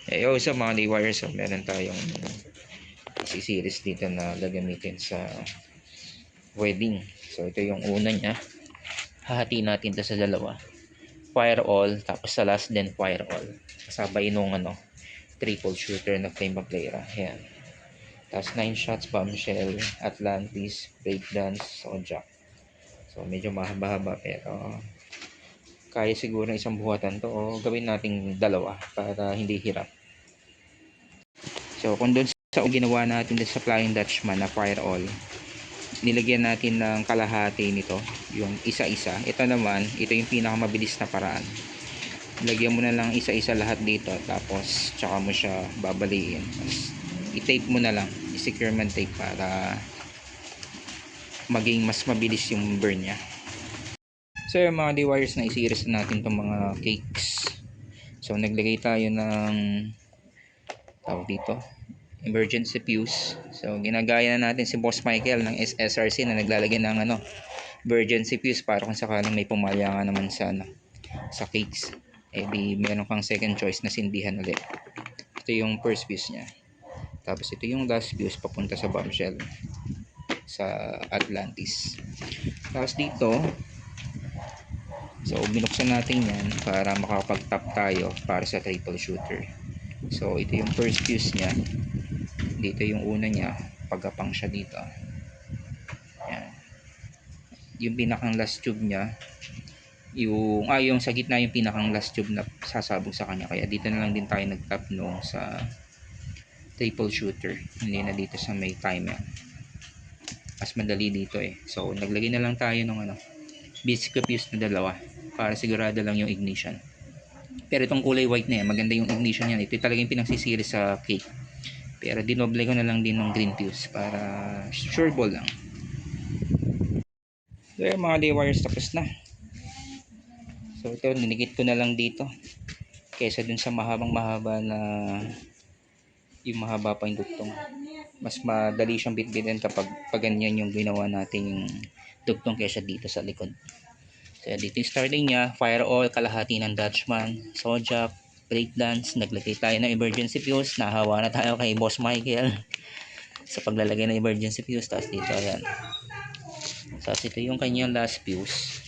Sa mga D-wires, meron tayong series dito na gagamitin sa wedding. So ito yung una niya. Hahati natin to sa dalawa. Fire all, tapos sa last din fire all. Kasabay nung triple shooter na flame player. Ayan. Tapos 9 shots, bombshell, Atlantis, breakdance, Sojak. So medyo mahaba-haba pero kaya siguro isang buhatan to o gawin nating dalawa para hindi hirap. So kung doon sa ginawa natin sa Flying Dutchman na fire all, nilagyan natin ng kalahati nito, yung isa-isa. Ito naman, ito yung pinakamabilis na paraan. Lagyan mo na lang isa-isa lahat dito, tapos tsaka mo siya babaliin. Tapos i-tape mo na lang, i-secure man tape para maging mas mabilis yung burn niya. So yung mga D-wires na i-series natin itong mga cakes. So naglagay tayo ng tawag dito, emergency fuse. So ginagaya na natin si Boss Michael ng SRC na naglalagay ng emergency fuse para kung sakaling may pumalya nga naman sa cakes, di meron kang second choice na sindihan ulit. Ito yung first fuse nya, tapos ito yung last fuse papunta sa bombshell sa Atlantis. Tapos dito, so binuksan natin yan para makapag-tap tayo para sa triple shooter. So ito yung first fuse nya, dito yung una nya, pagkapang siya dito. Yan. Yung pinakang last tube nya, yung sa gitna yung pinakang last tube na sasabog sa kanya, kaya dito na lang din tayo nag-tap nung sa triple shooter, hindi na dito sa may timer. Mas madali dito so naglagay na lang tayo ng basic fuse na dalawa para sigurado lang yung ignition. Pero itong kulay white na yan, maganda yung ignition yan. Ito talaga yung pinagsisiri sa cake, pero dinoble ko na lang din ng green fuse para sure ball lang. So yung mga D-wires tapos na. So ito, ninikit ko na lang dito kaysa dun sa mahaba na yung mahaba pa yung duktong. Mas madali siyang bitbitin kapag ganyan yung ginawa natin yung duktong kaysa dito sa likod. So dito yung starting niya, fire all, kalahati ng Dutchman, Sojak, breakdance, naglagay tayo ng emergency fuse, nahawa na tayo kay Boss Michael sa paglalagay ng emergency fuse. Tapos dito, ayan. Tapos ito yung kanyang last fuse.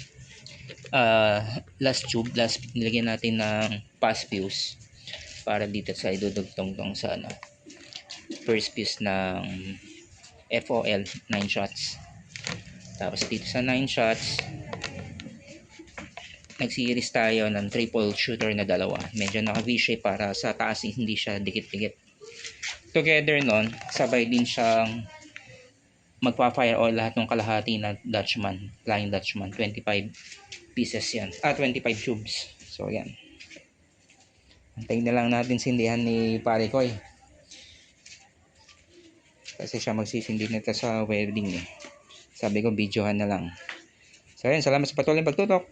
Last tube, nilagyan natin ng pass fuse para dito sa idudugtong tong sa first fuse ng FOL 9 shots. Tapos dito sa 9 shots, nag-series tayo ng triple shooter na dalawa. Medyo naka V-shape para sa taas hindi siya dikit-dikit. Together nun, sabay din siyang magpa-fire all lahat ng kalahati na Dutchman, Flying Dutchman. 25 pieces yan. 25 tubes. So yan. Antayin na lang natin sindihan ni pare ko kasi siya magsisindi nito sa wedding Sabi ko videohan na lang. So yan, salamat sa patuloy pagtutok.